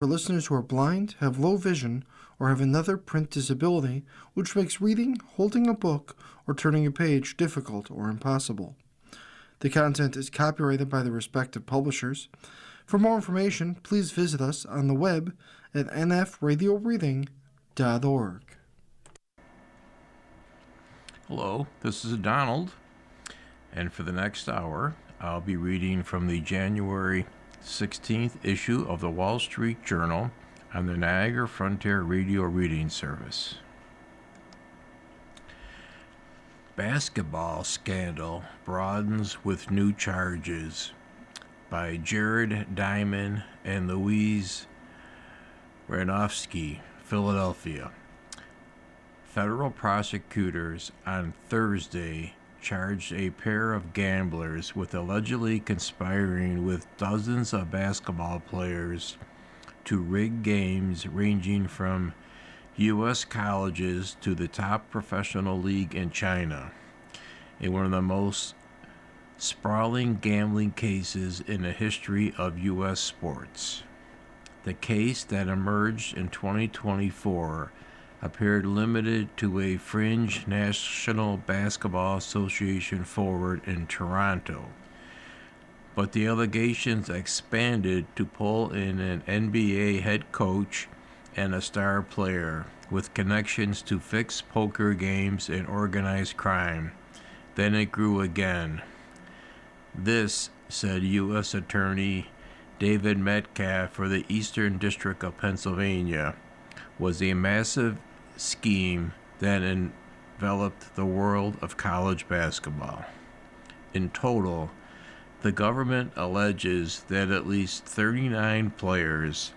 For listeners who are blind, have low vision, or have another print disability, which makes reading, holding a book, or turning a page difficult or impossible. The content is copyrighted by the respective publishers. For more information, please visit us on the web at nfradioreading.org. Hello, this is Donald, and for the next hour, I'll be reading from the January 16th issue of the Wall Street Journal on the Niagara Frontier Radio Reading Service. Basketball Scandal Broadens with New Charges by Jared Diamond and Louise Ranofsky, Philadelphia. Federal prosecutors on Thursday charged a pair of gamblers with allegedly conspiring with dozens of basketball players to rig games ranging from U.S. colleges to the top professional league in China, in one of the most sprawling gambling cases in the history of U.S. sports. The case that emerged in 2024 appeared limited to a fringe National Basketball Association forward in Toronto, but the allegations expanded to pull in an NBA head coach and a star player with connections to fixed poker games and organized crime. Then it grew again. This, said U.S. Attorney David Metcalf for the Eastern District of Pennsylvania, was a massive scheme that enveloped the world of college basketball. In total, the government alleges that at least 39 players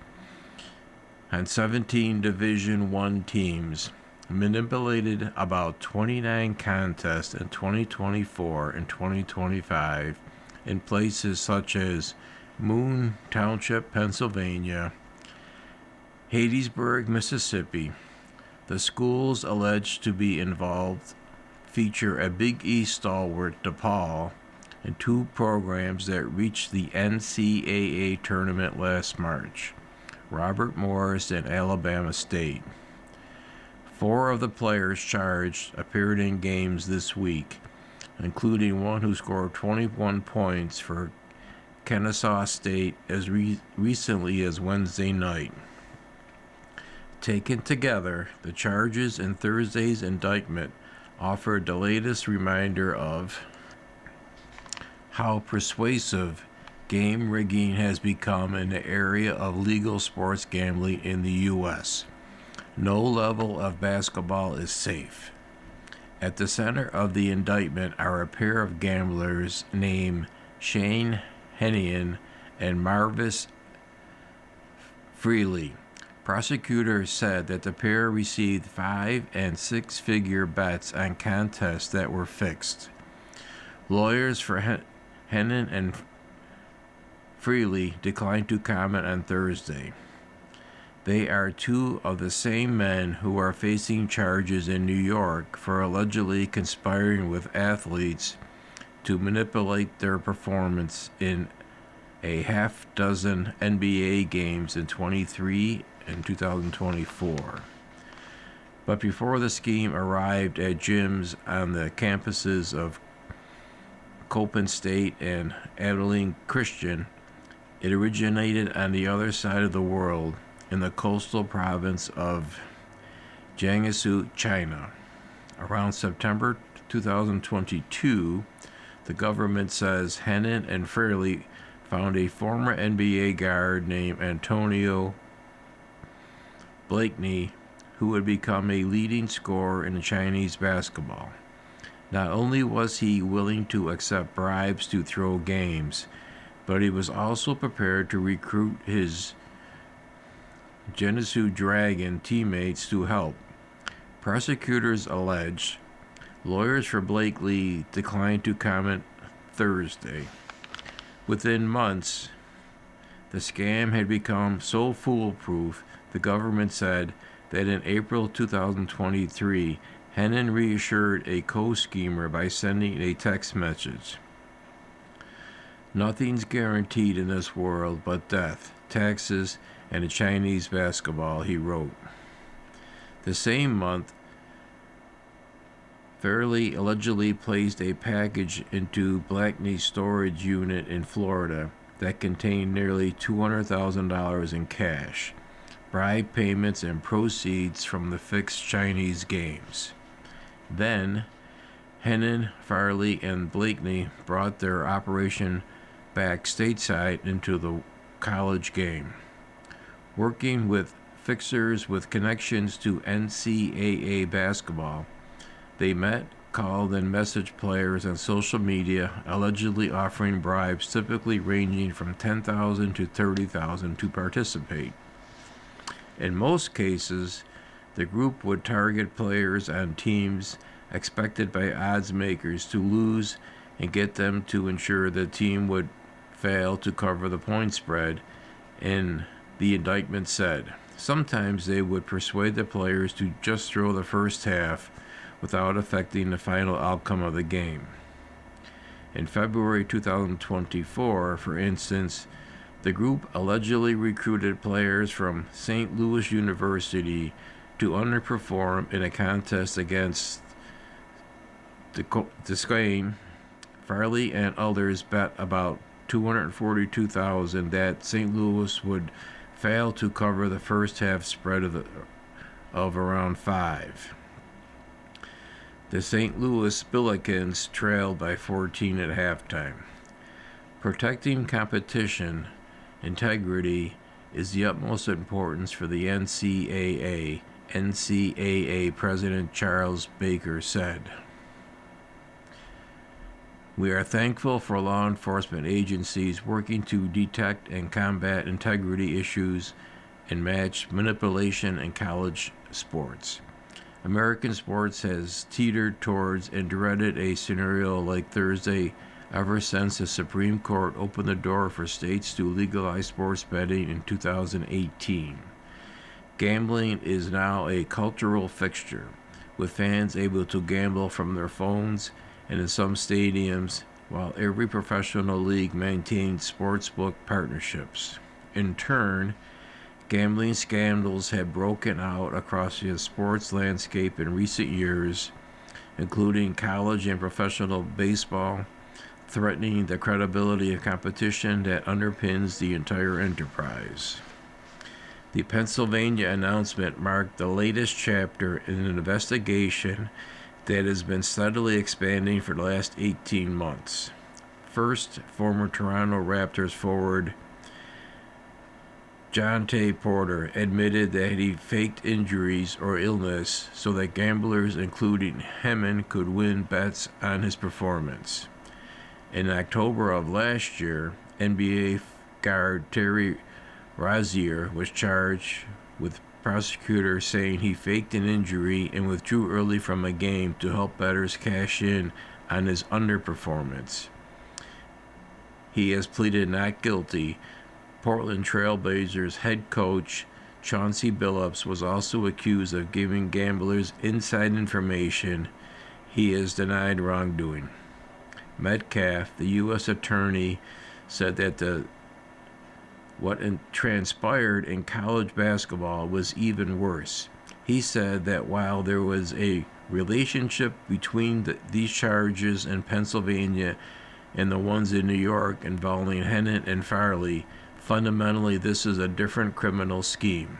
on 17 Division I teams manipulated about 29 contests in 2024 and 2025 in places such as Moon Township, Pennsylvania, Hattiesburg, Mississippi. The schools alleged to be involved feature a Big East stalwart, DePaul, and two programs that reached the NCAA tournament last March, Robert Morris and Alabama State. 4 of the players charged appeared in games this week, including one who scored 21 points for Kennesaw State as recently as Wednesday night. Taken together, the charges in Thursday's indictment offered the latest reminder of how persuasive game rigging has become in the area of legal sports gambling in the U.S. No level of basketball is safe. At the center of the indictment are a pair of gamblers named Shane Hennian and Marvis Freely. Prosecutors said that the pair received 5- and 6-figure bets on contests that were fixed. Lawyers for Hennon and Freely declined to comment on Thursday. They are 2 of the same men who are facing charges in New York for allegedly conspiring with athletes to manipulate their performance in a half-dozen NBA games in 2023 and 2024. But before the scheme arrived at gyms on the campuses of Coppin State and Abilene Christian, it originated on the other side of the world in the coastal province of Jiangsu, China. Around September 2022, the government says Hennon and Fairley found a former NBA guard named Antonio Blakeney, who would become a leading scorer in Chinese basketball. Not only was he willing to accept bribes to throw games, but he was also prepared to recruit his Jiangsu Dragon teammates to help. Prosecutors allege. Lawyers for Blakely declined to comment Thursday. Within months, the scam had become so foolproof, the government said that in April 2023, Hennon reassured a co-schemer by sending a text message. Nothing's guaranteed in this world but death, taxes, and a Chinese basketball, he wrote. The same month, Fairley allegedly placed a package into Blackney's storage unit in Florida that contained nearly $200,000 in cash, bribe payments, and proceeds from the fixed Chinese games. Then, Hennon, Farley, and Blakeney brought their operation back stateside into the college game. Working with fixers with connections to NCAA basketball, they met, called, and messaged players on social media, allegedly offering bribes typically ranging from $10,000 to $30,000 to participate. In most cases, the group would target players on teams expected by odds makers to lose and get them to ensure the team would fail to cover the point spread, and the indictment said. Sometimes they would persuade the players to just throw the first half without affecting the final outcome of the game. In February 2024, for instance, the group allegedly recruited players from St. Louis University to underperform in a contest against Duquesne. Farley and others bet about $242,000 that St. Louis would fail to cover the first half spread of around 5. The St. Louis Billikens trailed by 14 at halftime. Protecting competition integrity is the utmost importance for the NCAA. NCAA President Charles Baker said. We are thankful for law enforcement agencies working to detect and combat integrity issues and match manipulation in college sports. American sports has teetered towards and dreaded a scenario like Thursday ever since the Supreme Court opened the door for states to legalize sports betting in 2018. Gambling is now a cultural fixture, with fans able to gamble from their phones and in some stadiums, while every professional league maintains sportsbook partnerships. In turn, gambling scandals have broken out across the sports landscape in recent years, including college and professional baseball, threatening the credibility of competition that underpins the entire enterprise. The Pennsylvania announcement marked the latest chapter in an investigation that has been steadily expanding for the last 18 months. First, former Toronto Raptors forward John Tay Porter admitted that he faked injuries or illness so that gamblers, including Hemmon, could win bets on his performance. In October of last year, NBA guard Terry Rozier was charged with prosecutors saying he faked an injury and withdrew early from a game to help bettors cash in on his underperformance. He has pleaded not guilty. Portland Trail Blazers head coach Chauncey Billups was also accused of giving gamblers inside information. He has denied wrongdoing. Metcalf, the U.S. attorney, said that what transpired in college basketball was even worse. He said that while there was a relationship between these charges in Pennsylvania and the ones in New York involving Hennon and Farley, fundamentally this is a different criminal scheme.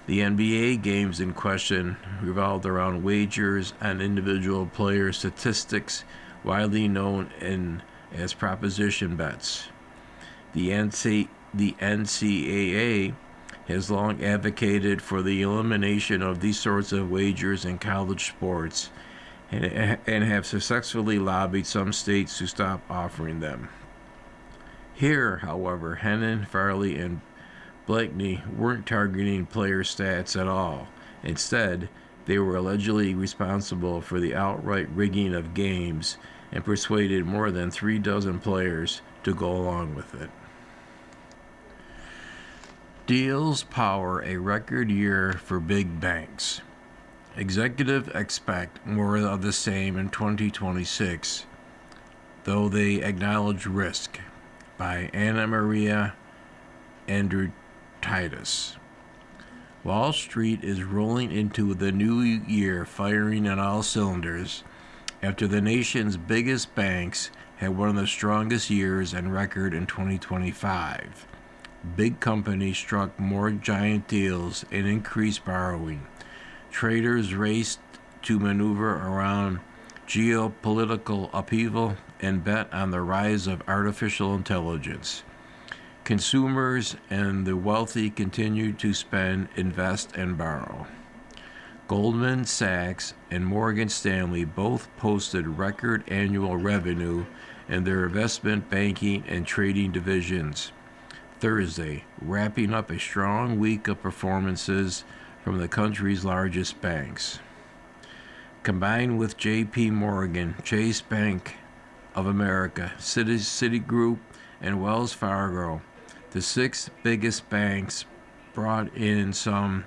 The NBA games in question revolved around wagers on individual player statistics, widely known as proposition bets. The NCAA has long advocated for the elimination of these sorts of wagers in college sports and have successfully lobbied some states to stop offering them. Here, however, Hennon, Farley, and Blakeney weren't targeting player stats at all. Instead, they were allegedly responsible for the outright rigging of games and persuaded more than 36 players to go along with it. Deals power a record year for big banks. Executives expect more of the same in 2026, though they acknowledge risk. by Anna Maria Andrew-Titus. Wall Street is rolling into the new year firing on all cylinders after the nation's biggest banks had one of the strongest years on record in 2025. Big companies struck more giant deals and increased borrowing. Traders raced to maneuver around geopolitical upheaval and bet on the rise of artificial intelligence. Consumers and the wealthy continued to spend, invest, and borrow. Goldman Sachs and Morgan Stanley both posted record annual revenue in their investment banking and trading divisions Thursday, wrapping up a strong week of performances from the country's largest banks. Combined with J.P. Morgan, Chase Bank of America, Citigroup, and Wells Fargo, the six biggest banks brought in some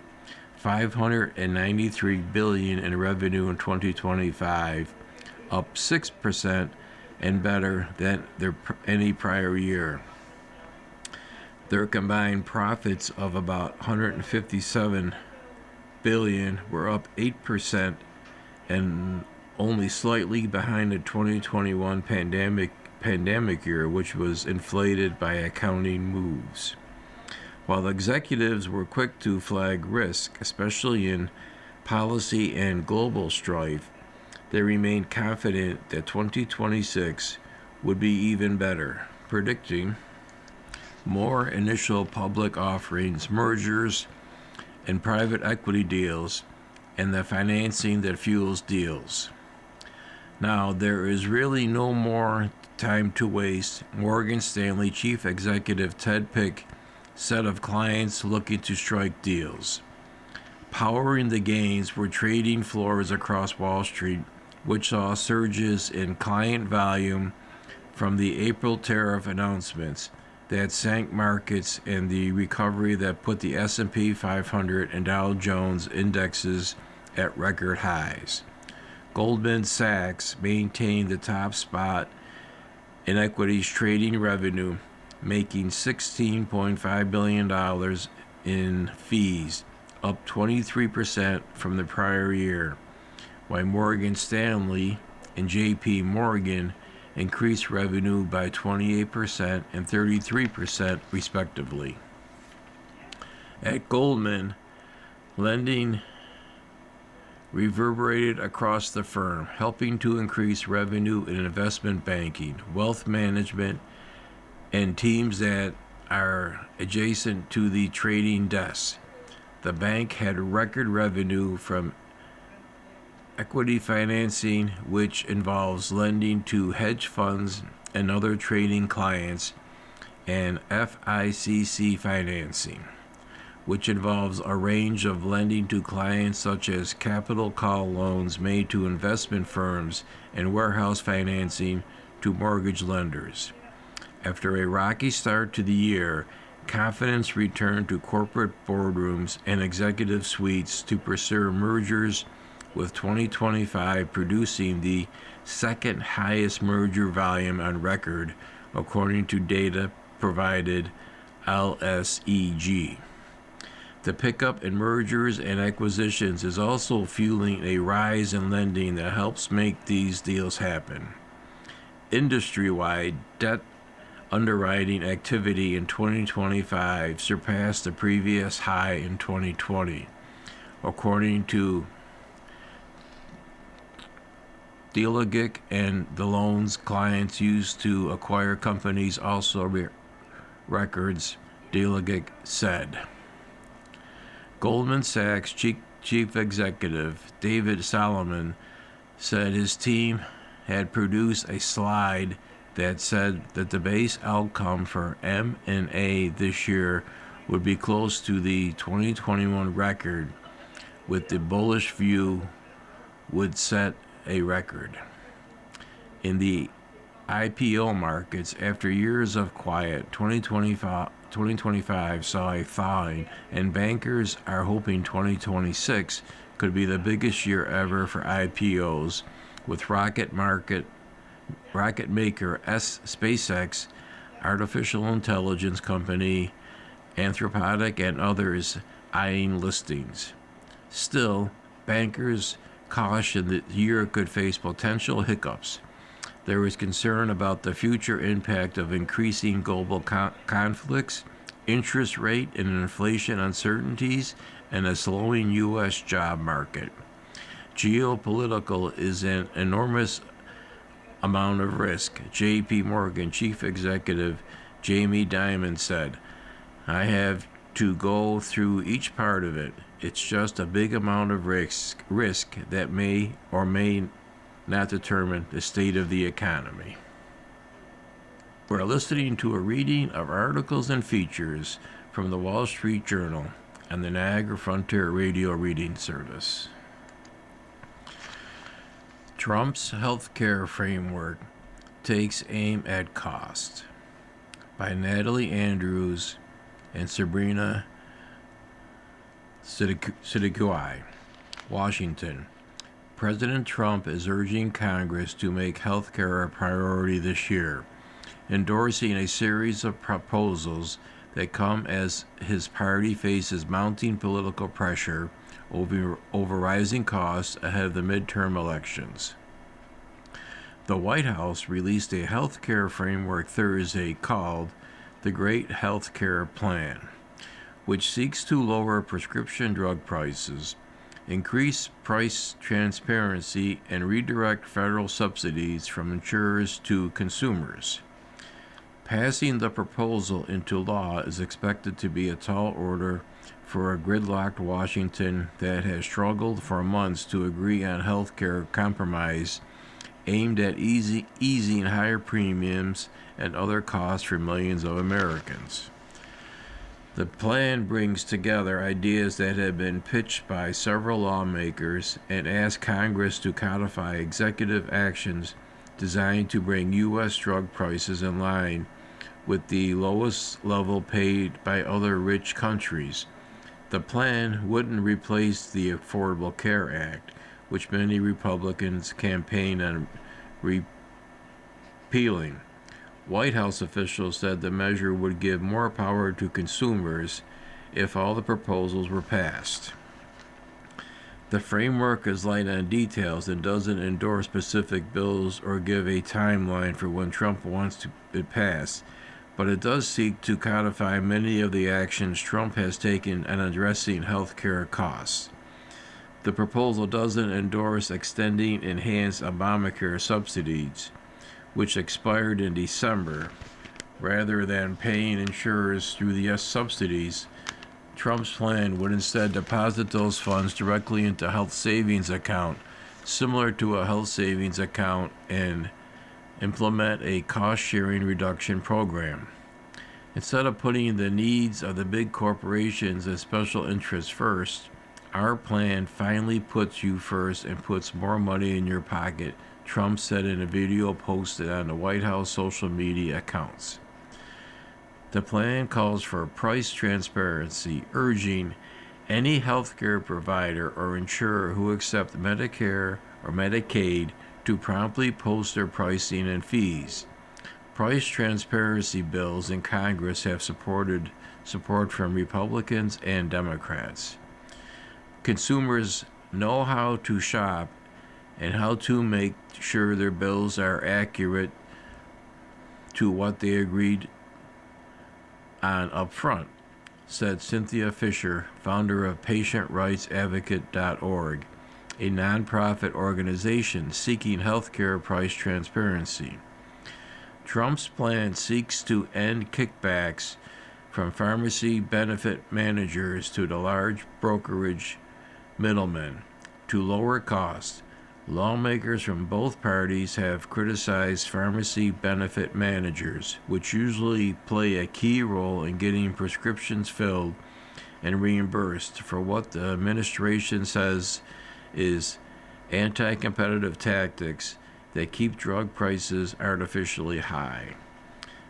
$593 billion in revenue in 2025, up 6% and better than any prior year. Their combined profits of about $157 billion were up 8% and only slightly behind the 2021 pandemic year, which was inflated by accounting moves. While executives were quick to flag risk, especially in policy and global strife, they remained confident that 2026 would be even better, predicting more initial public offerings, mergers, and private equity deals, and the financing that fuels deals. Now, there is really no more time to waste. Morgan Stanley Chief Executive Ted Pick said of clients looking to strike deals. Powering the gains were trading floors across Wall Street, which saw surges in client volume from the April tariff announcements that sank markets and the recovery that put the S&P 500 and Dow Jones indexes at record highs. Goldman Sachs maintained the top spot in equities trading revenue, making $16.5 billion in fees, up 23% from the prior year, while Morgan Stanley and J.P. Morgan increased revenue by 28% and 33% respectively. At Goldman, lending reverberated across the firm, helping to increase revenue in investment banking, wealth management, and teams that are adjacent to the trading desk. The bank had record revenue from equity financing, which involves lending to hedge funds and other trading clients, and FICC financing, which involves a range of lending to clients such as capital call loans made to investment firms and warehouse financing to mortgage lenders. After a rocky start to the year, confidence returned to corporate boardrooms and executive suites to pursue mergers, with 2025 producing the second highest merger volume on record, according to data provided LSEG. The pickup in mergers and acquisitions is also fueling a rise in lending that helps make these deals happen. Industry-wide debt underwriting activity in 2025 surpassed the previous high in 2020, according to Dealogic, and the loans clients used to acquire companies also records, Dealogic said. Goldman Sachs Chief Executive David Solomon said his team had produced a slide that said that the base outcome for M&A this year would be close to the 2021 record, with the bullish view would set a record. In the IPO markets, after years of quiet, 2025 saw a thawing, and bankers are hoping 2026 could be the biggest year ever for IPOs, with rocket maker SpaceX artificial intelligence company Anthropic and others eyeing listings. Still, bankers caution that the year could face potential hiccups. There is concern about the future impact of increasing global conflicts, interest rate and inflation uncertainties, and a slowing U.S. job market. Geopolitical is an enormous amount of risk, J.P. Morgan Chief Executive Jamie Dimon said. I have to go through each part of it. It's just a big amount of risk that may or may not determine the state of the economy. We're listening to a reading of articles and features from the Wall Street Journal and the Niagara Frontier Radio Reading Service. Trump's healthcare framework takes aim at cost, by Natalie Andrews and Sabrina Siddiqui, Washington. President Trump is urging Congress to make healthcare a priority this year, endorsing a series of proposals that come as his party faces mounting political pressure over rising costs ahead of the midterm elections. The White House released a health care framework Thursday called the Great Health Care Plan, which seeks to lower prescription drug prices, increase price transparency, and redirect federal subsidies from insurers to consumers. Passing the proposal into law is expected to be a tall order for a gridlocked Washington that has struggled for months to agree on health care compromise aimed at easing higher premiums and other costs for millions of Americans. The plan brings together ideas that have been pitched by several lawmakers and asks Congress to codify executive actions designed to bring U.S. drug prices in line with the lowest level paid by other rich countries. The plan wouldn't replace the Affordable Care Act, which many Republicans campaign on repealing. White House officials said the measure would give more power to consumers if all the proposals were passed. The framework is light on details and doesn't endorse specific bills or give a timeline for when Trump wants it passed, but it does seek to codify many of the actions Trump has taken in addressing health care costs. The proposal doesn't endorse extending enhanced Obamacare subsidies, which expired in December. Rather than paying insurers through the subsidies, Trump's plan would instead deposit those funds directly into a health savings account, similar to a health savings account, and implement a cost-sharing reduction program. Instead of putting the needs of the big corporations and special interests first, our plan finally puts you first and puts more money in your pocket, Trump said in a video posted on the White House social media accounts. The plan calls for price transparency, urging any healthcare provider or insurer who accepts Medicare or Medicaid to promptly post their pricing and fees. Price transparency bills in Congress have support from Republicans and Democrats. Consumers know how to shop and how to make sure their bills are accurate to what they agreed on up front, said Cynthia Fisher, founder of PatientRightsAdvocate.org, a nonprofit organization seeking healthcare price transparency. Trump's plan seeks to end kickbacks from pharmacy benefit managers to the large brokerage middlemen to lower costs. Lawmakers from both parties have criticized pharmacy benefit managers, which usually play a key role in getting prescriptions filled and reimbursed, for what the administration says is anti-competitive tactics that keep drug prices artificially high.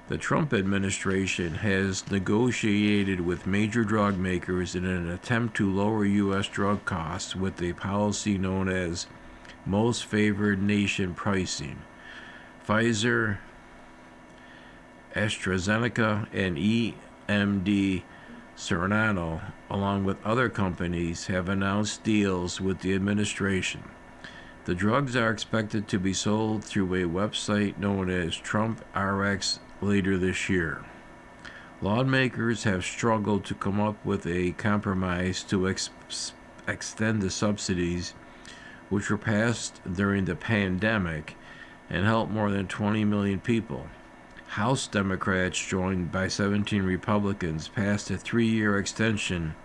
The Trump administration has negotiated with major drug makers in an attempt to lower U.S. drug costs with a policy known as most favored nation pricing. Pfizer AstraZeneca and EMD Serono, along with other companies, have announced deals with the administration. The drugs are expected to be sold through a website known as Trump RX later this year. Lawmakers have struggled to come up with a compromise to extend the subsidies, which were passed during the pandemic and helped more than 20 million people. House Democrats, joined by 17 Republicans, passed a 3-year extension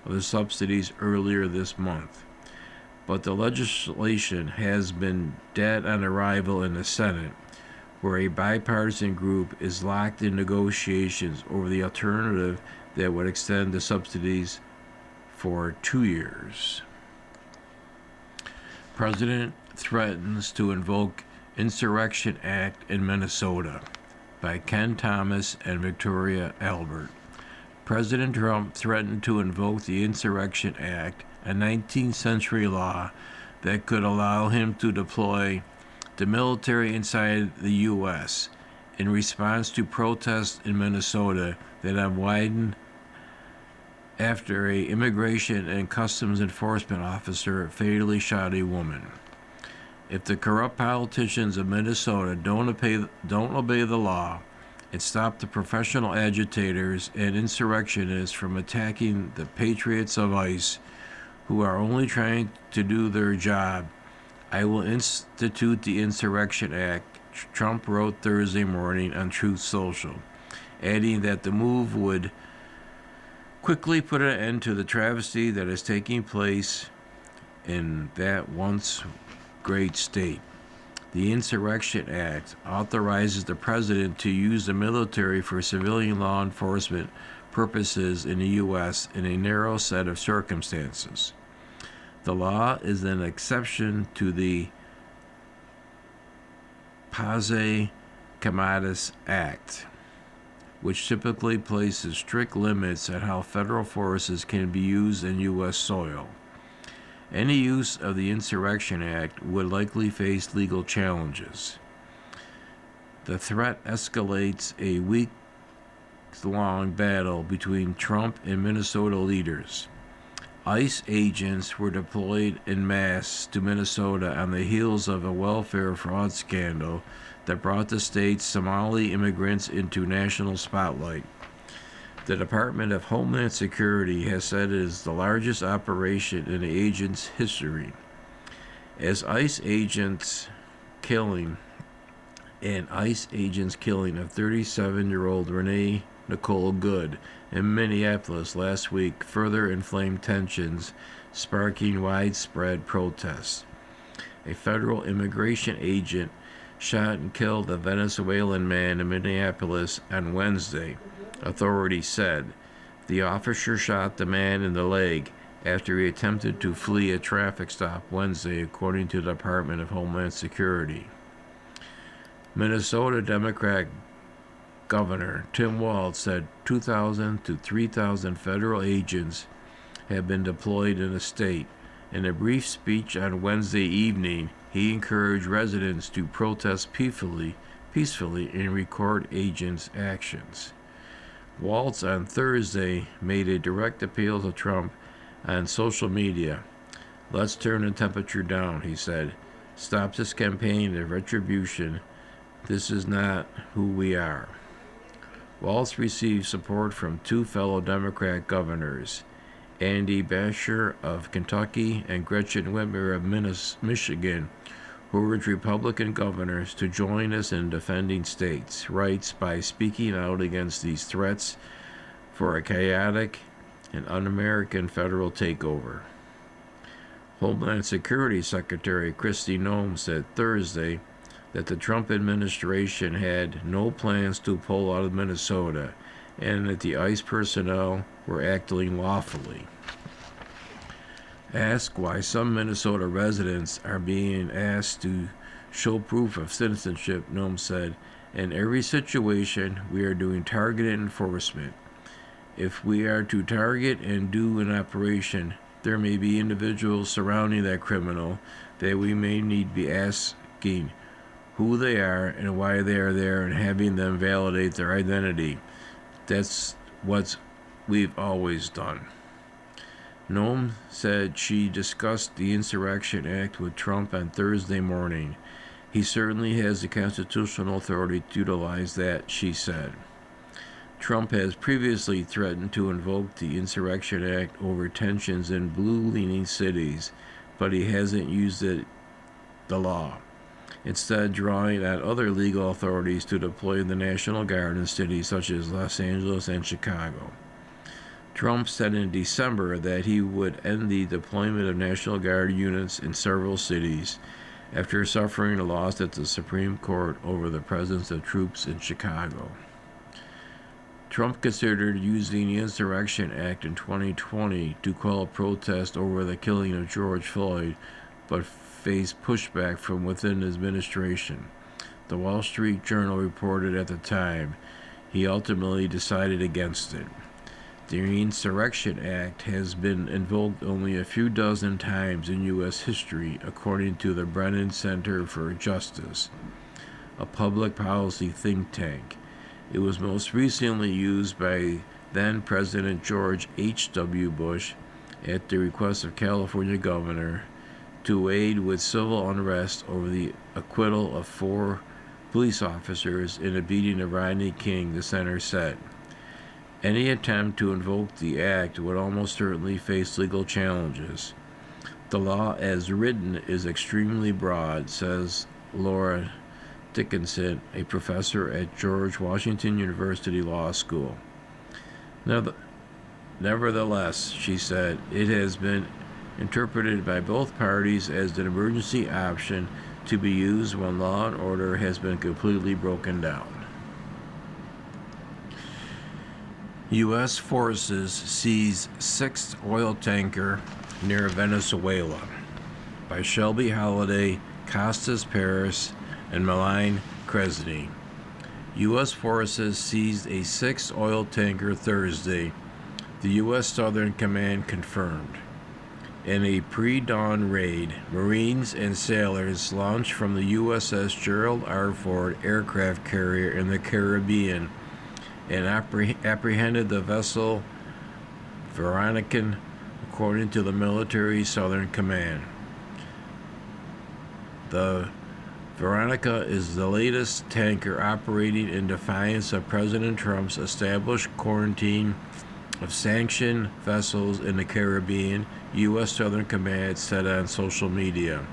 of the subsidies earlier this month. But the legislation has been dead on arrival in the Senate, where a bipartisan group is locked in negotiations over the alternative that would extend the subsidies for 2 years. President threatens to invoke Insurrection Act in Minnesota, by Ken Thomas and Victoria Albert. President Trump threatened to invoke the Insurrection Act, a 19th century law that could allow him to deploy the military inside the U.S. in response to protests in Minnesota that have widened after an immigration and customs enforcement officer fatally shot a woman. If the corrupt politicians of Minnesota don't obey the law and stop the professional agitators and insurrectionists from attacking the patriots of ICE, who are only trying to do their job, I will institute the Insurrection Act, Trump wrote Thursday morning on Truth Social, adding that the move would quickly put an end to the travesty that is taking place in that once great state. The Insurrection Act authorizes the president to use the military for civilian law enforcement purposes in the U.S. in a narrow set of circumstances. The law is an exception to the Paz Comatas Act, which typically places strict limits on how federal forces can be used in U.S. soil. Any use of the Insurrection Act would likely face legal challenges. The threat escalates a week-long battle between Trump and Minnesota leaders. ICE agents were deployed en masse to Minnesota on the heels of a welfare fraud scandal that brought the state's Somali immigrants into national spotlight. The Department of Homeland Security has said it is the largest operation in the agent's history. As ICE agents killing of 37-year-old Renee Nicole Good in Minneapolis last week further inflamed tensions, sparking widespread protests. A federal immigration agent shot and killed a Venezuelan man in Minneapolis on Wednesday, authorities said. The officer shot the man in the leg after he attempted to flee a traffic stop Wednesday, according to the Department of Homeland Security. Minnesota Democrat Governor Tim Walz said 2,000 to 3,000 federal agents have been deployed in the state. In a brief speech on Wednesday evening, he encouraged residents to protest peacefully and record agents' actions. Walz on Thursday made a direct appeal to Trump on social media. Let's turn the temperature down, he said. Stop this campaign of retribution. This is not who we are. Walz received support from two fellow Democrat governors, Andy Beshear of Kentucky and Gretchen Whitmer of Michigan, who urged Republican governors to join us in defending states' rights by speaking out against these threats for a chaotic and un-American federal takeover. Homeland Security Secretary Kristi Noem said Thursday that the Trump administration had no plans to pull out of Minnesota and that the ICE personnel were acting lawfully. Asked why some Minnesota residents are being asked to show proof of citizenship, Noem said, in every situation we are doing targeted enforcement. If we are to target and do an operation, there may be individuals surrounding that criminal that we may need to be asking, who they are and why they are there and having them validate their identity. That's what we've always done. Noem said she discussed the Insurrection Act with Trump on Thursday morning. He certainly has the constitutional authority to utilize that, she said. Trump has previously threatened to invoke the Insurrection Act over tensions in blue-leaning cities, but he hasn't used the law, instead drawing on other legal authorities to deploy the National Guard in cities such as Los Angeles and Chicago. Trump said in December that he would end the deployment of National Guard units in several cities after suffering a loss at the Supreme Court over the presence of troops in Chicago. Trump considered using the Insurrection Act in 2020 to quell a protest over the killing of George Floyd, but faced pushback from within his administration. The Wall Street Journal reported at the time he ultimately decided against it. The Insurrection Act has been invoked only a few dozen times in U.S. history, according to the Brennan Center for Justice, a public policy think tank. It was most recently used by then-President George H.W. Bush at the request of California Governor to aid with civil unrest over the acquittal of 4 police officers in a beating of Rodney King, the center said. Any attempt to invoke the act would almost certainly face legal challenges. The law as written is extremely broad, says Laura Dickinson, a professor at George Washington University Law School. Nevertheless, she said, it has been interpreted by both parties as an emergency option to be used when law and order has been completely broken down. U.S. forces seize 6th oil tanker near Venezuela by Shelby Holiday, Costas Paris, and Malign Kresny. U.S. forces seized a 6th oil tanker Thursday, the U.S. Southern Command confirmed. In a pre-dawn raid, Marines and sailors launched from the USS Gerald R. Ford aircraft carrier in the Caribbean and apprehended the vessel Veronica, according to the military Southern Command. The Veronica is the latest tanker operating in defiance of President Trump's established quarantine of sanctioned vessels in the Caribbean, U.S. Southern Command said on social media.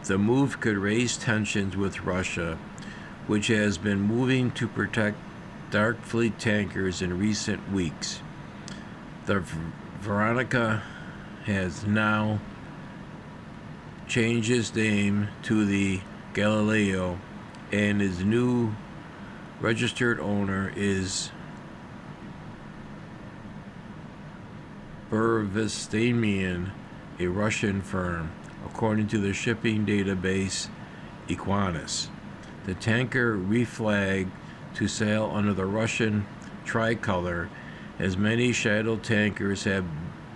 The move could raise tensions with Russia, which has been moving to protect Dark Fleet tankers in recent weeks. The Veronica has now changed its name to the Galileo, and its new registered owner is Burvestamian, a Russian firm, according to the shipping database Equinus. The tanker reflagged to sail under the Russian tricolor, as many shadow tankers have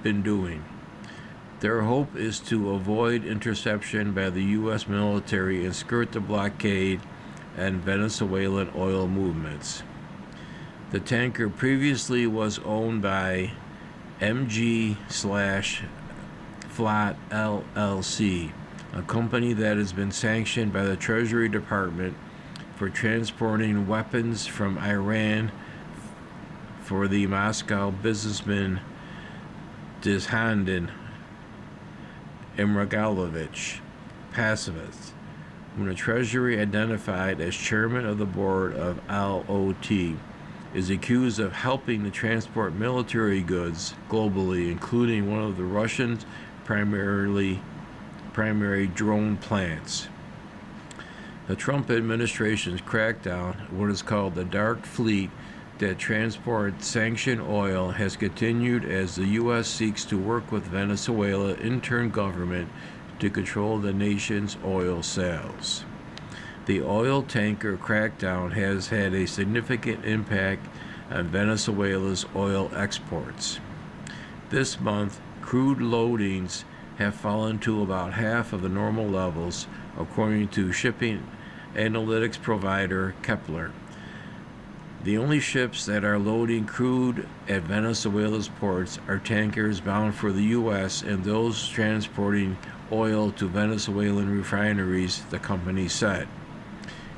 been doing. Their hope is to avoid interception by the U.S. military and skirt the blockade and Venezuelan oil movements. The tanker previously was owned by MG/Flat LLC, a company that has been sanctioned by the Treasury Department for transporting weapons from Iran for the Moscow businessman Dzhandan Imragalovich, pacifist, whom the Treasury identified as chairman of the board of LOT, is accused of helping to transport military goods globally, including one of the Russians' primary drone plants. The Trump administration's crackdown, what is called the Dark Fleet that transports sanctioned oil, has continued as the U.S. seeks to work with Venezuela's interim government to control the nation's oil sales. The oil tanker crackdown has had a significant impact on Venezuela's oil exports. This month, crude loadings have fallen to about half of the normal levels, according to shipping analytics provider Kepler. The only ships that are loading crude at Venezuela's ports are tankers bound for the U.S. and those transporting oil to Venezuelan refineries, the company said.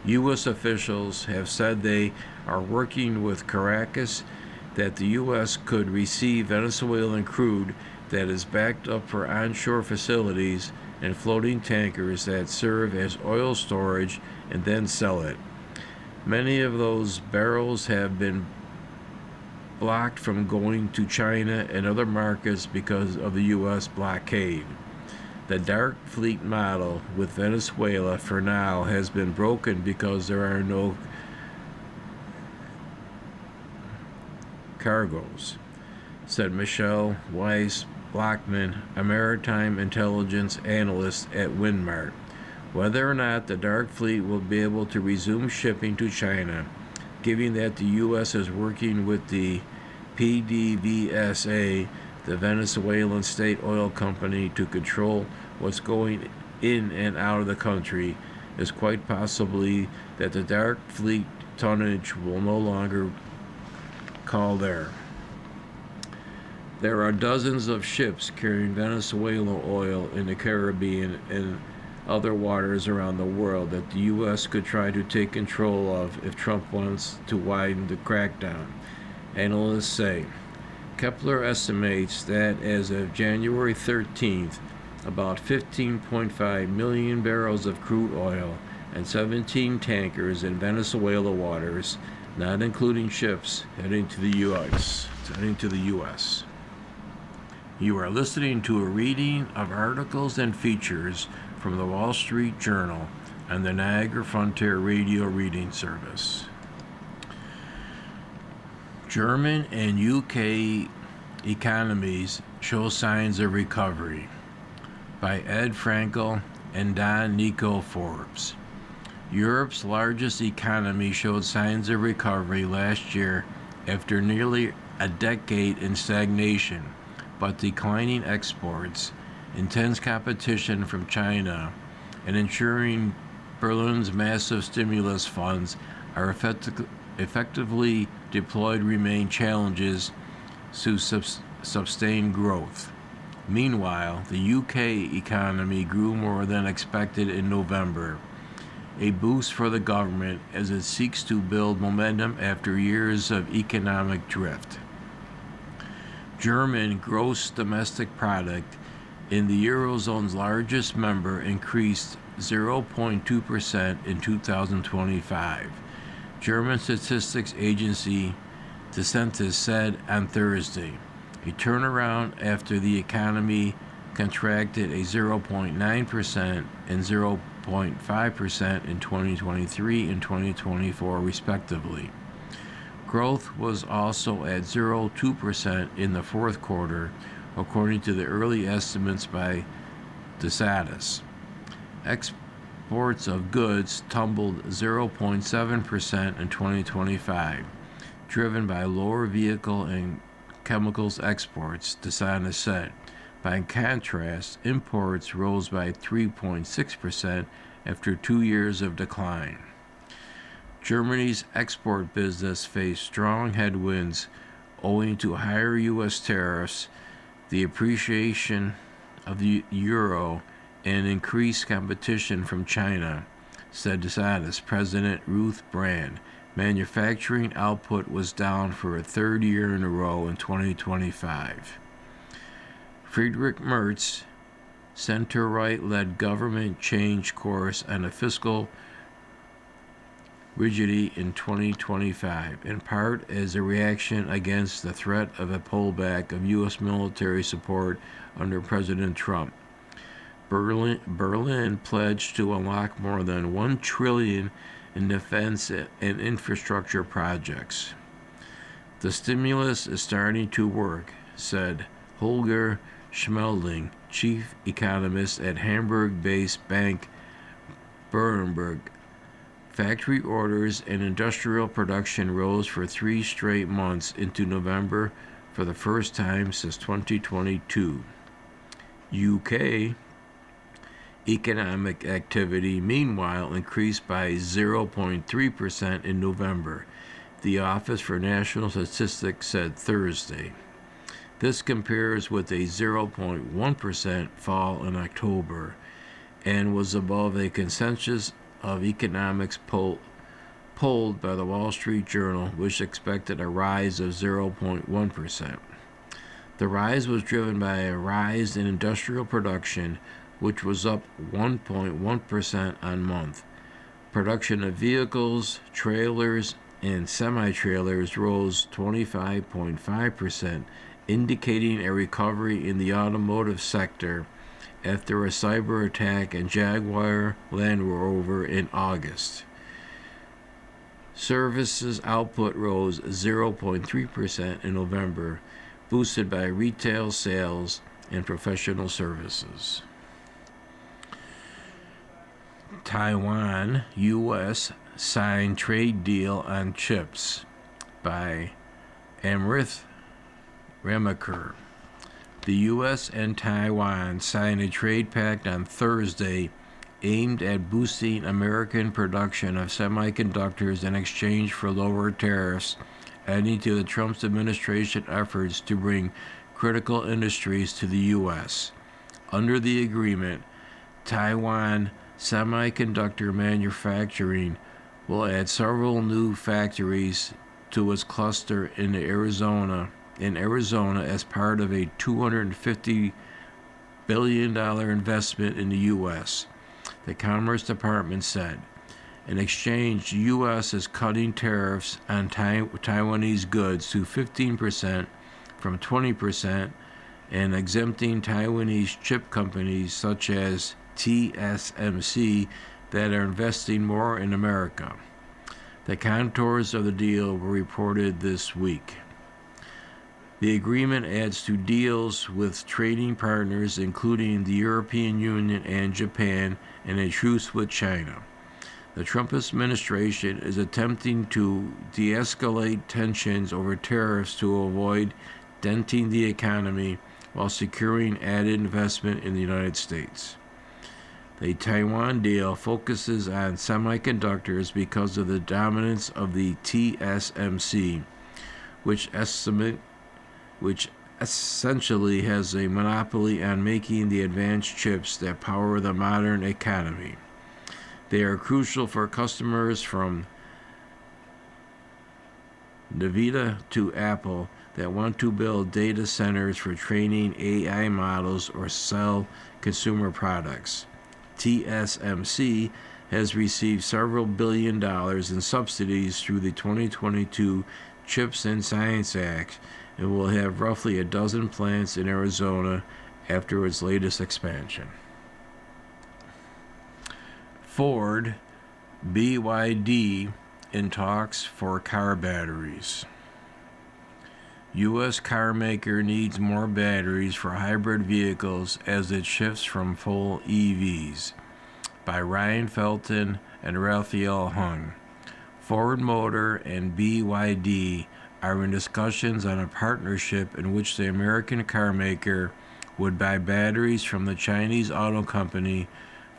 U.S. officials have said they are working with Caracas that the U.S. could receive Venezuelan crude that is backed up for onshore facilities and floating tankers that serve as oil storage and then sell it. Many of those barrels have been blocked from going to China and other markets because of the U.S. blockade. The dark fleet model with Venezuela for now has been broken because there are no cargoes, said Michelle Weiss-Blockman, a maritime intelligence analyst at Windmart. Whether or not the dark fleet will be able to resume shipping to China, given that the U.S. is working with the PDVSA, the Venezuelan state oil company, to control what's going in and out of the country, is quite possibly that the dark fleet tonnage will no longer call there. There are dozens of ships carrying Venezuelan oil in the Caribbean and other waters around the world that the U.S. could try to take control of if Trump wants to widen the crackdown, analysts say. Kepler estimates that as of January 13th, about 15.5 million barrels of crude oil and 17 tankers in Venezuela waters, not including ships heading to the U.S. You are listening to a reading of articles and features from the Wall Street Journal and the Niagara Frontier Radio Reading Service. German and UK economies show signs of recovery, by Ed Frankel and Don Nico Forbes. Europe's largest economy showed signs of recovery last year after nearly a decade in stagnation, but declining exports, intense competition from China, and ensuring Berlin's massive stimulus funds are effectively deployed remain challenges to sustain growth. Meanwhile, the UK economy grew more than expected in November, a boost for the government as it seeks to build momentum after years of economic drift. German gross domestic product in the Eurozone's largest member increased 0.2% in 2025. German statistics agency Census said on Thursday, a turnaround after the economy contracted a 0.9% and 0.5% in 2023 and 2024 respectively. Growth was also at 0.2% in the fourth quarter, according to the early estimates by Census. Exports of goods tumbled 0.7% in 2025, driven by lower vehicle and chemicals exports, Census said. By contrast, imports rose by 3.6% after 2 years of decline. Germany's export business faced strong headwinds owing to higher U.S. tariffs, the appreciation of the euro, and increased competition from China, said Census President Ruth Brand. Manufacturing output was down for a third year in a row in 2025. Friedrich Merz, center-right-led government changed course on a fiscal rigidity in 2025, in part as a reaction against the threat of a pullback of U.S. military support under President Trump. Berlin pledged to unlock more than $1 trillion in defense and infrastructure projects. The stimulus is starting to work, said Holger Schmelding, chief economist at Hamburg-based bank Berenberg. Factory orders and industrial production rose for 3 straight months into November for the first time since 2022. UK Economic activity, meanwhile, increased by 0.3% in November, the Office for National Statistics said Thursday. This compares with a 0.1% fall in October and was above a consensus of economics polled by the Wall Street Journal, which expected a rise of 0.1%. The rise was driven by a rise in industrial production, which was up 1.1% on month. Production of vehicles, trailers, and semi-trailers rose 25.5%, indicating a recovery in the automotive sector after a cyber attack on Jaguar Land Rover in August. Services output rose 0.3% in November, boosted by retail sales and professional services. Taiwan, U.S. signed trade deal on chips by Amrith Ramakur. The U.S. and Taiwan signed a trade pact on Thursday aimed at boosting American production of semiconductors in exchange for lower tariffs, adding to the Trump administration efforts to bring critical industries to the U.S. Under the agreement, Taiwan semiconductor manufacturing will add several new factories to its cluster in Arizona as part of a $250 billion investment in the U.S., the Commerce Department said. In exchange, the U.S. is cutting tariffs on Taiwanese goods to 15% from 20% and exempting Taiwanese chip companies such as TSMC that are investing more in America. The contours of the deal were reported this week. The agreement adds to deals with trading partners including the European Union and Japan and a truce with China. The Trump administration is attempting to de-escalate tensions over tariffs to avoid denting the economy while securing added investment in the United States. The Taiwan deal focuses on semiconductors because of the dominance of the TSMC, which essentially has a monopoly on making the advanced chips that power the modern economy. They are crucial for customers from Nvidia to Apple that want to build data centers for training AI models or sell consumer products. TSMC has received several $1 billion in subsidies through the 2022 CHIPS and Science Act and will have roughly a dozen plants in Arizona after its latest expansion. Ford, BYD in talks for car batteries. U.S. car maker needs more batteries for hybrid vehicles as it shifts from full EVs. By Ryan Felton and Raphael Hung. Ford Motor and BYD are in discussions on a partnership in which the American car maker would buy batteries from the Chinese auto company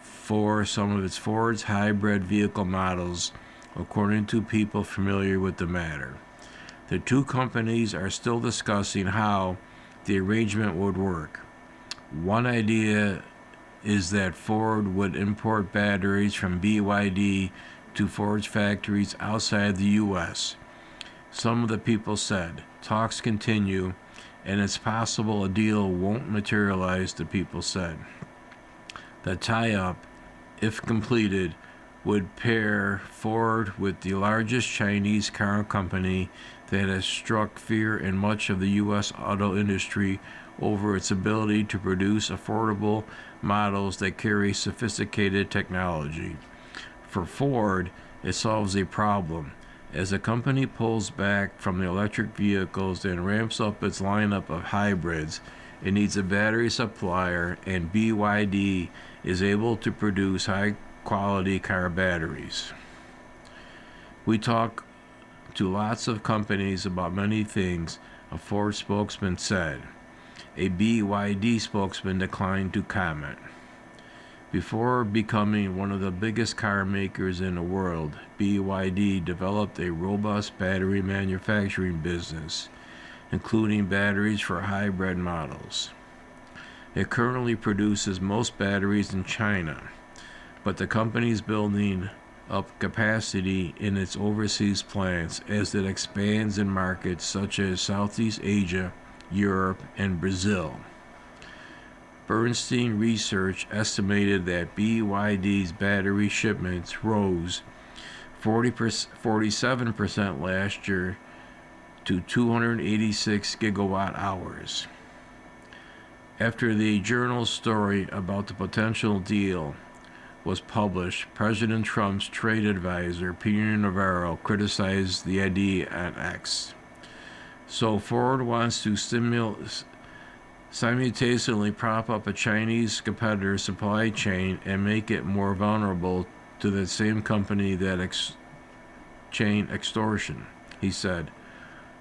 for some of its Ford's hybrid vehicle models, according to people familiar with the matter. The two companies are still discussing how the arrangement would work. One idea is that Ford would import batteries from BYD to Ford's factories outside the U.S. Some of the people said, talks continue, and it's possible a deal won't materialize, the people said. The tie-up, if completed, would pair Ford with the largest Chinese car company that has struck fear in much of the U.S. auto industry over its ability to produce affordable models that carry sophisticated technology. For Ford, it solves a problem. As the company pulls back from the electric vehicles and ramps up its lineup of hybrids, it needs a battery supplier, and BYD is able to produce high-quality car batteries. We talk to lots of companies about many things, a Ford spokesman said. A BYD spokesman declined to comment. Before becoming one of the biggest car makers in the world, BYD developed a robust battery manufacturing business, including batteries for hybrid models. It currently produces most batteries in China, but the company is building up capacity in its overseas plants as it expands in markets such as Southeast Asia, Europe, and Brazil. Bernstein Research estimated that BYD's battery shipments rose 47% last year to 286 gigawatt hours. After the journal story about the potential deal was published, President Trump's trade advisor, Peter Navarro, criticized the idea on X. So Ford wants to simultaneously prop up a Chinese competitor's supply chain and make it more vulnerable to the same company that chain extortion, he said.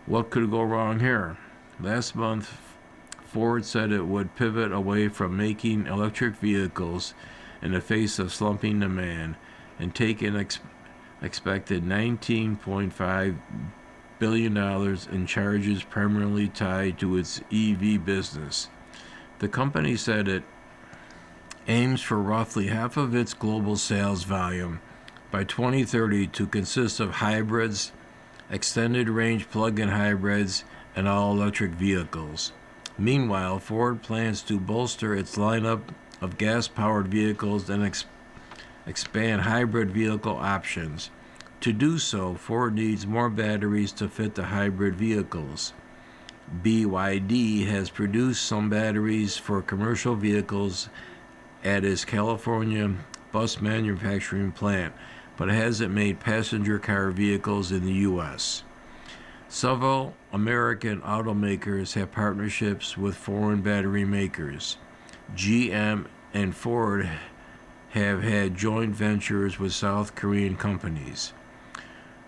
What could go wrong here? Last month, Ford said it would pivot away from making electric vehicles in the face of slumping demand and take an expected $19.5 billion in charges primarily tied to its EV business. The company said it aims for roughly half of its global sales volume by 2030 to consist of hybrids, extended range plug-in hybrids, and all-electric vehicles. Meanwhile, Ford plans to bolster its lineup of gas-powered vehicles and expand hybrid vehicle options. To do so, Ford needs more batteries to fit the hybrid vehicles. BYD has produced some batteries for commercial vehicles at its California bus manufacturing plant, but hasn't made passenger car vehicles in the U.S. Several American automakers have partnerships with foreign battery makers. GM and Ford have had joint ventures with South Korean companies.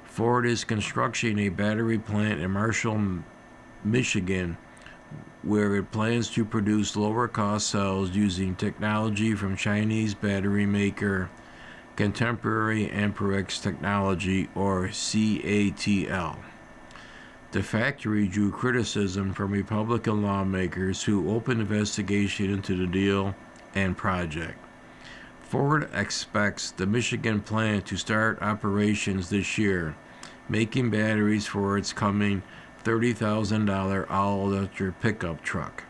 Ford is constructing a battery plant in Marshall, Michigan, where it plans to produce lower-cost cells using technology from Chinese battery maker Contemporary Amperex Technology, or CATL. The factory drew criticism from Republican lawmakers who opened investigation into the deal and project. Ford expects the Michigan plant to start operations this year, making batteries for its coming $30,000 all-electric pickup truck.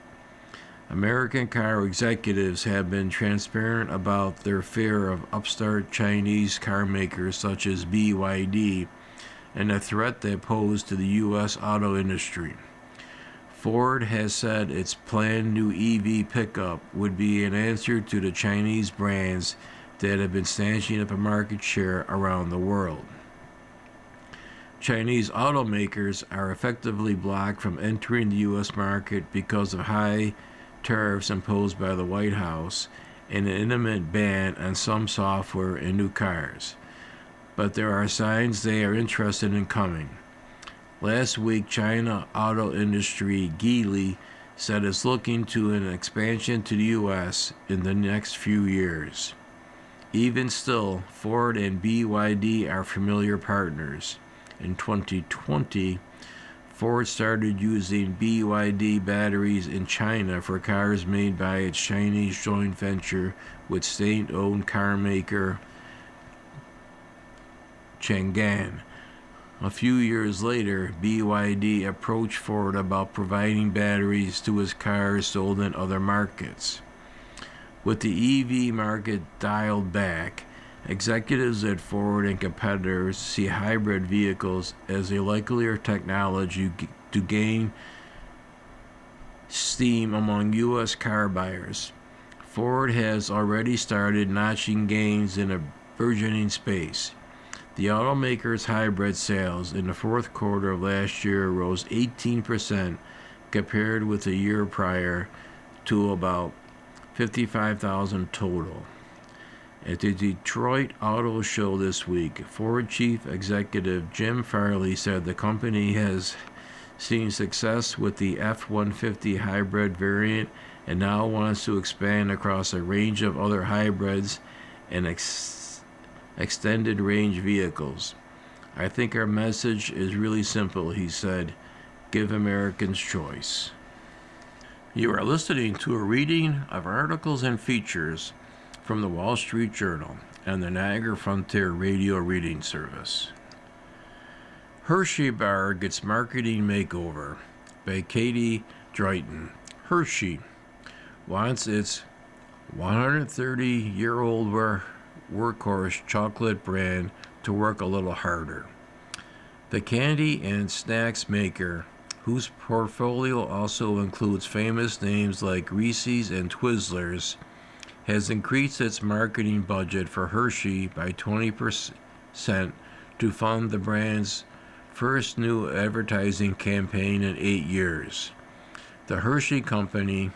American car executives have been transparent about their fear of upstart Chinese car makers such as BYD and the threat they pose to the U.S. auto industry. Ford has said its planned new EV pickup would be an answer to the Chinese brands that have been snatching up a market share around the world. Chinese automakers are effectively blocked from entering the U.S. market because of high tariffs imposed by the White House and an imminent ban on some software in new cars. But there are signs they are interested in coming. Last week, China auto industry Geely said it's looking to an expansion to the U.S. in the next few years. Even still, Ford and BYD are familiar partners. In 2020, Ford started using BYD batteries in China for cars made by its Chinese joint venture with state-owned car maker Chang'an. A few years later, BYD approached Ford about providing batteries to its cars sold in other markets. With the EV market dialed back, executives at Ford and competitors see hybrid vehicles as a likelier technology to gain steam among U.S. car buyers. Ford has already started notching gains in a burgeoning space. The automaker's hybrid sales in the fourth quarter of last year rose 18% compared with the year prior to about 55,000 total. At the Detroit Auto Show this week, Ford Chief Executive Jim Farley said the company has seen success with the F-150 hybrid variant and now wants to expand across a range of other hybrids and extended range vehicles. I think our message is really simple, he said. Give Americans choice. You are listening to a reading of articles and features from the Wall Street Journal and the Niagara Frontier Radio Reading Service. Hershey Bar Gets Marketing Makeover by Katie Drayton. Hershey wants its 130-year-old workhorse chocolate brand to work a little harder. The candy and snacks maker, whose portfolio also includes famous names like Reese's and Twizzlers, has increased its marketing budget for Hershey by 20% to fund the brand's first new advertising campaign in 8 years. The Hershey Company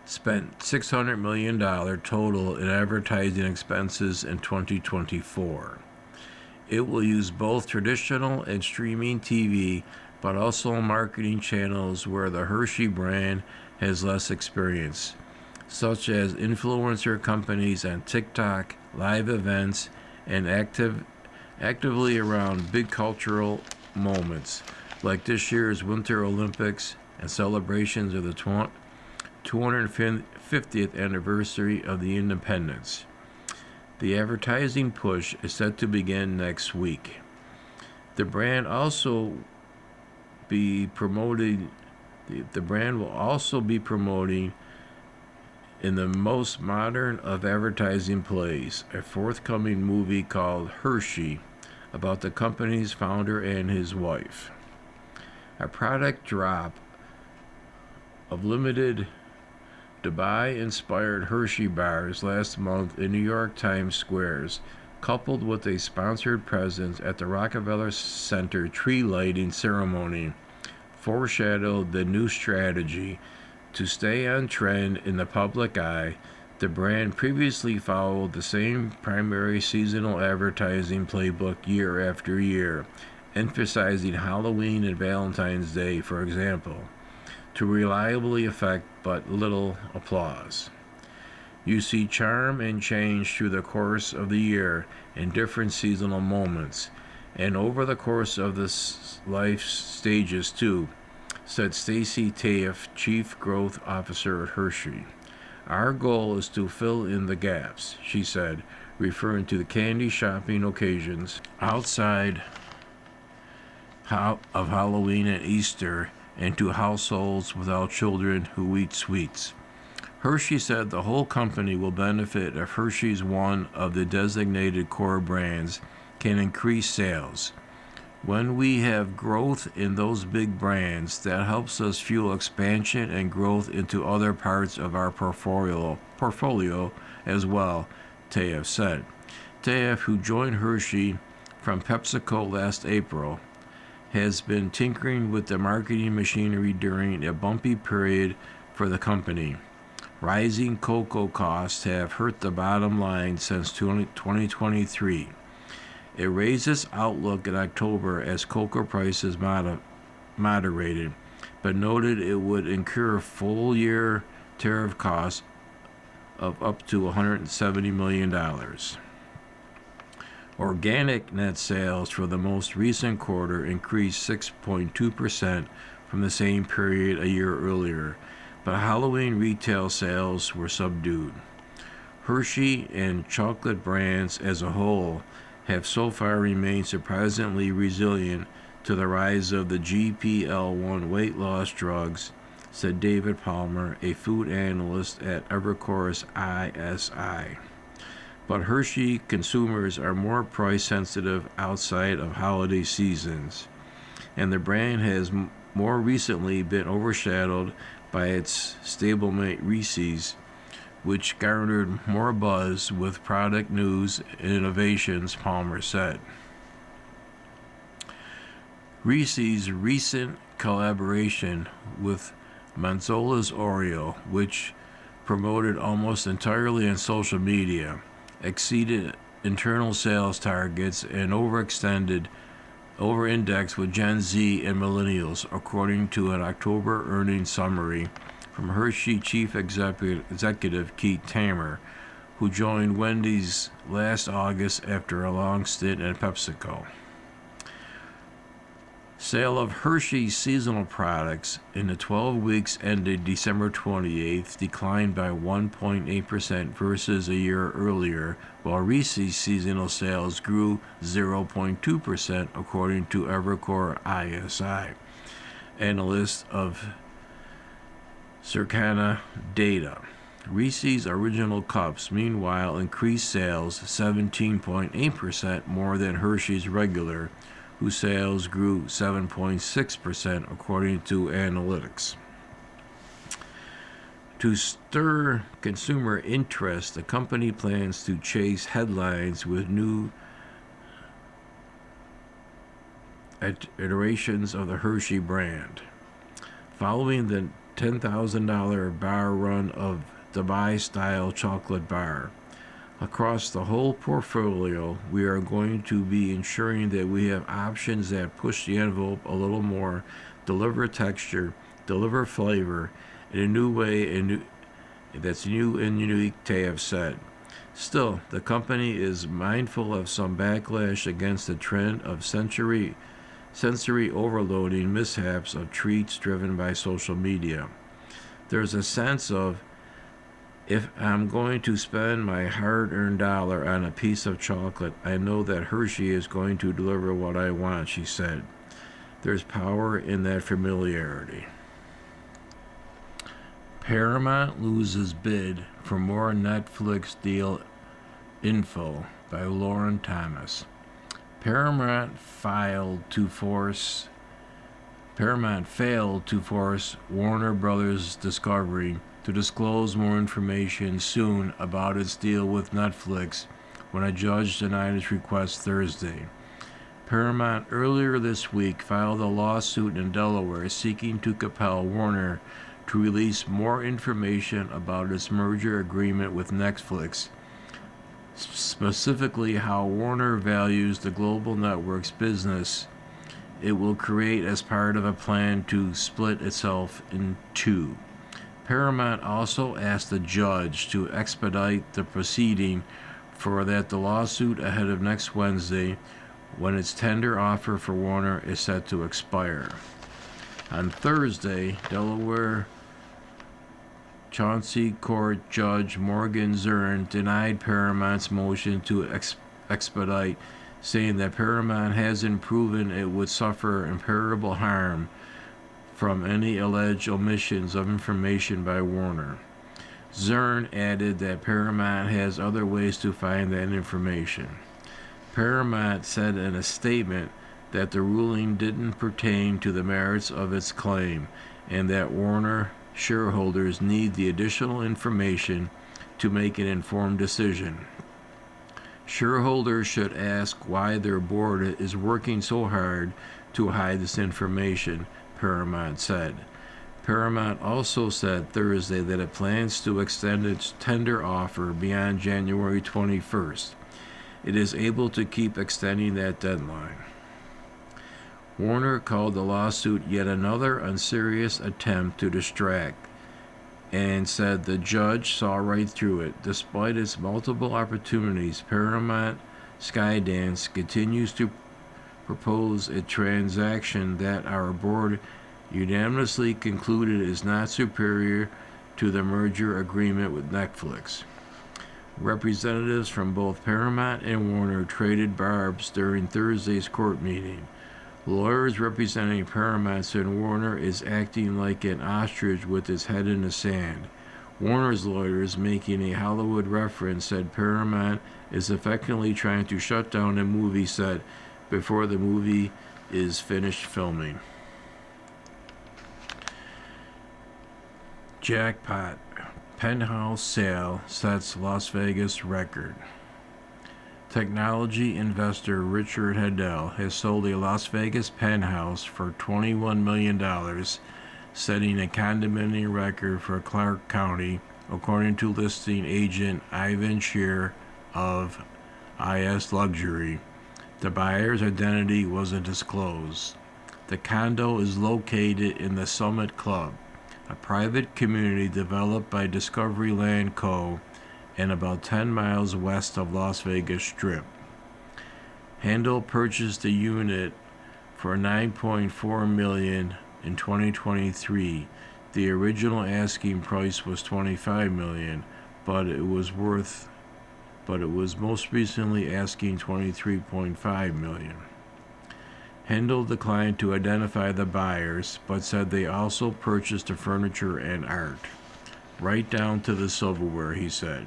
spent $600 million total in advertising expenses in 2024. It will use both traditional and streaming TV, but also marketing channels where the Hershey brand has less experience, such as influencer companies on TikTok, live events, and actively around big cultural moments, like this year's Winter Olympics and celebrations of the 250th anniversary of the independence. The advertising push is set to begin next week. The brand will also be promoting in the most modern of advertising plays, a forthcoming movie called Hershey, about the company's founder and his wife. A product drop of limited Dubai-inspired Hershey bars last month in New York Times Squares, coupled with a sponsored presence at the Rockefeller Center tree lighting ceremony, foreshadowed the new strategy to stay on trend in the public eye. The brand previously followed the same primary seasonal advertising playbook year after year, emphasizing Halloween and Valentine's Day, for example, to reliably affect but little applause. You see charm and change through the course of the year in different seasonal moments, and over the course of the life stages too, said Stacy Taif, Chief Growth Officer at Hershey. Our goal is to fill in the gaps, she said, referring to the candy shopping occasions outside of Halloween and Easter, and to households without children who eat sweets. Hershey said the whole company will benefit if Hershey's, one of the designated core brands, can increase sales. When we have growth in those big brands, that helps us fuel expansion and growth into other parts of our portfolio as well, Taif said. Taif, who joined Hershey from PepsiCo last April, has been tinkering with the marketing machinery during a bumpy period for the company. Rising cocoa costs have hurt the bottom line since 2023. It raised its outlook in October as cocoa prices moderated, but noted it would incur full-year tariff costs of up to $170 million. Organic net sales for the most recent quarter increased 6.2% from the same period a year earlier, but Halloween retail sales were subdued. Hershey and chocolate brands as a whole have so far remained surprisingly resilient to the rise of the GLP-1 weight loss drugs, said David Palmer, a food analyst at Evercore's ISI. But Hershey consumers are more price sensitive outside of holiday seasons, and the brand has more recently been overshadowed by its stablemate Reese's, which garnered more buzz with product news and innovations, Palmer said. Reese's recent collaboration with Manzola's Oreo, which promoted almost entirely on social media, exceeded internal sales targets and over-indexed with Gen Z and millennials, according to an October earnings summary from Hershey Chief Executive Keith Tamer, who joined Wendy's last August after a long stint at PepsiCo. Sale of Hershey's seasonal products in the 12 weeks ended December 28th declined by 1.8% versus a year earlier, while Reese's seasonal sales grew 0.2% according to Evercore ISI, analyst of Circana data. Reese's Original Cups, meanwhile, increased sales 17.8% more than Hershey's Regular, whose sales grew 7.6% according to analytics. To stir consumer interest, the company plans to chase headlines with new iterations of the Hershey brand. Following the $10,000 bar run of Dubai-style chocolate bar, across the whole portfolio, we are going to be ensuring that we have options that push the envelope a little more, deliver texture, deliver flavor in a new way, that's new and unique, they have said. Still, the company is mindful of some backlash against the trend of sensory overloading mishaps of treats driven by social media. There's a sense of, if I'm going to spend my hard-earned dollar on a piece of chocolate, I know that Hershey is going to deliver what I want, she said. There's power in that familiarity. Paramount loses bid for more Netflix deal info by Lauren Thomas. Paramount failed to force Warner Brothers Discovery to disclose more information soon about its deal with Netflix when a judge denied its request Thursday. Paramount earlier this week filed a lawsuit in Delaware seeking to compel Warner to release more information about its merger agreement with Netflix, specifically how Warner values the global network's business it will create as part of a plan to split itself in two. Paramount also asked the judge to expedite the proceeding for the lawsuit ahead of next Wednesday, when its tender offer for Warner is set to expire. On Thursday, Delaware Chauncey Court Judge Morgan Zern denied Paramount's motion to expedite, saying that Paramount hasn't proven it would suffer irreparable harm from any alleged omissions of information by Warner. Zern added that Paramount has other ways to find that information. Paramount said in a statement that the ruling didn't pertain to the merits of its claim and that Warner shareholders need the additional information to make an informed decision. Shareholders should ask why their board is working so hard to hide this information, Paramount said. Paramount also said Thursday that it plans to extend its tender offer beyond January 21st. It is able to keep extending that deadline. Warner called the lawsuit yet another unserious attempt to distract and said the judge saw right through it. Despite its multiple opportunities, Paramount Skydance continues to propose a transaction that our board unanimously concluded is not superior to the merger agreement with Netflix. Representatives from both Paramount and Warner traded barbs during Thursday's court meeting. Lawyers representing Paramount said Warner is acting like an ostrich with its head in the sand. Warner's lawyers, making a Hollywood reference, said Paramount is effectively trying to shut down a movie set before the movie is finished filming. Jackpot. Penthouse sale sets Las Vegas record. Technology investor Richard Hedel has sold a Las Vegas penthouse for $21 million, setting a condominium record for Clark County, according to listing agent Ivan Shear of IS Luxury. The buyer's identity wasn't disclosed. The condo is located in the Summit Club, a private community developed by Discovery Land Co. and about 10 miles west of Las Vegas Strip. Handel purchased the unit for $9.4 million in 2023. The original asking price was $25 million, but it was most recently asking $23.5 million. Handel declined to identify the buyers, but said they also purchased the furniture and art. Right down to the silverware, he said.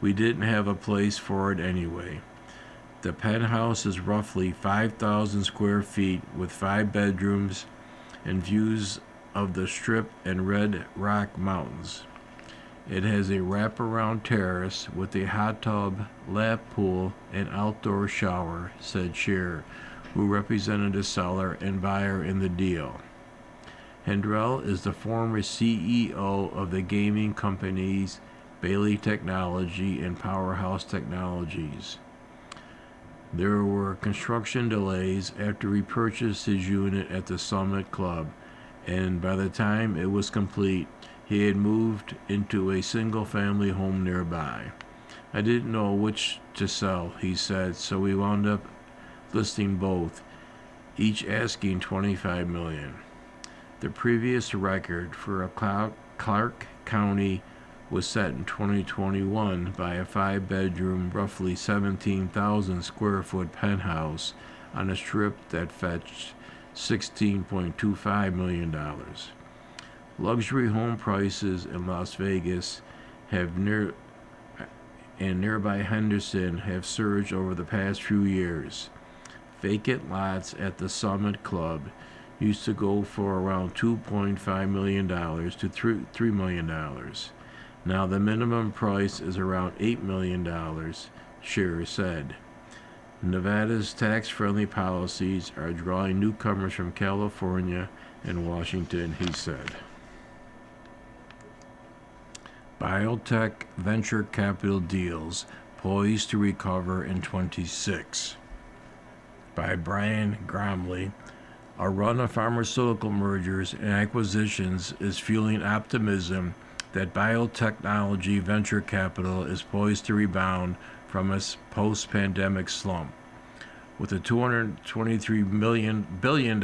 We didn't have a place for it anyway. The penthouse is roughly 5,000 square feet with 5 bedrooms and views of the Strip and Red Rock Mountains. It has a wraparound terrace with a hot tub, lap pool, and outdoor shower, said Scheer, who represented the seller and buyer in the deal. Handel is the former CEO of the gaming companies Bailey Technology and Powerhouse Technologies. There were construction delays after he purchased his unit at the Summit Club, and by the time it was complete, he had moved into a single-family home nearby. I didn't know which to sell, he said, so we wound up listing both, each asking $25 million. The previous record for a Clark County was set in 2021 by a 5-bedroom, roughly 17,000 square foot penthouse on a strip that fetched $16.25 million. Luxury home prices in Las Vegas and nearby Henderson have surged over the past few years. Vacant lots at the Summit Club used to go for around $2.5 million to $3 million. Now the minimum price is around $8 million, Scheer said. Nevada's tax-friendly policies are drawing newcomers from California and Washington, he said. Biotech venture capital deals poised to recover in 26. By Brian Gromley. A run of pharmaceutical mergers and acquisitions is fueling optimism that biotechnology venture capital is poised to rebound from its post-pandemic slump. With a $223 billion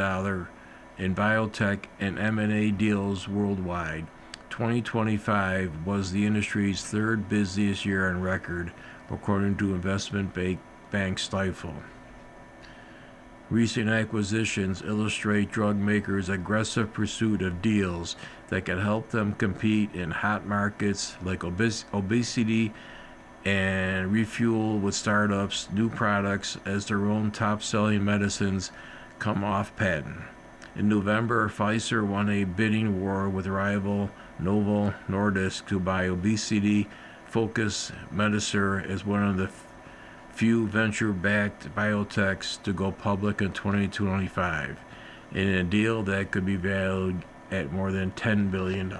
in biotech and M&A deals worldwide, 2025 was the industry's third busiest year on record, according to investment bank Stifel. Recent acquisitions illustrate drug makers' aggressive pursuit of deals that can help them compete in hot markets like obesity and refuel with startups new products as their own top-selling medicines come off patent. In November, Pfizer won a bidding war with rival Novo Nordisk to buy obesity-focused Medicare as one of the few venture-backed biotechs to go public in 2025, in a deal that could be valued at more than $10 billion.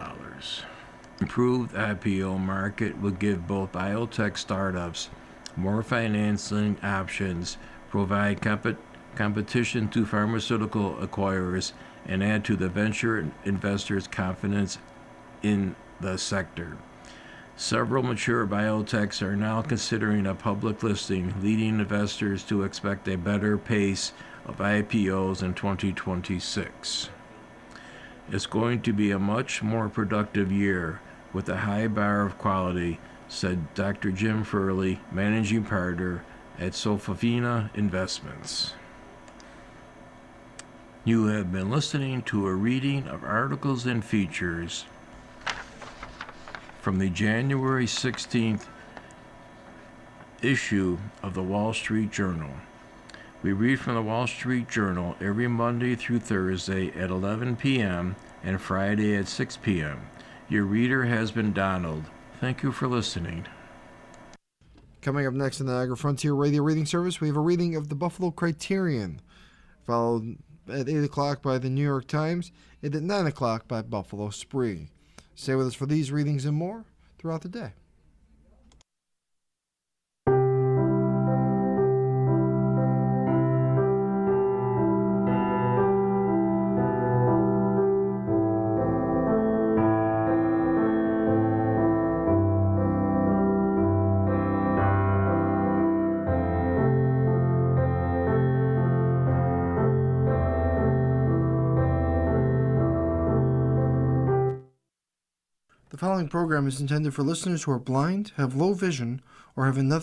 Improved IPO market would give both biotech startups more financing options, provide competition to pharmaceutical acquirers, and add to the venture investors' confidence in the sector. Several mature biotechs are now considering a public listing, leading investors to expect a better pace of IPOs in 2026. It's going to be a much more productive year with a high bar of quality, said Dr. Jim Furley, managing partner at Sofina Investments. You have been listening to a reading of articles and features from the January 16th issue of the Wall Street Journal. We read from the Wall Street Journal every Monday through Thursday at 11 p.m. and Friday at 6 p.m. Your reader has been Donald. Thank you for listening. Coming up next in the Niagara Frontier Radio Reading Service, we have a reading of the Buffalo Criterion, followed at 8 o'clock by the New York Times, and at 9 o'clock by Buffalo Spree. Stay with us for these readings and more throughout the day. following program is intended for listeners who are blind, have low vision, or have another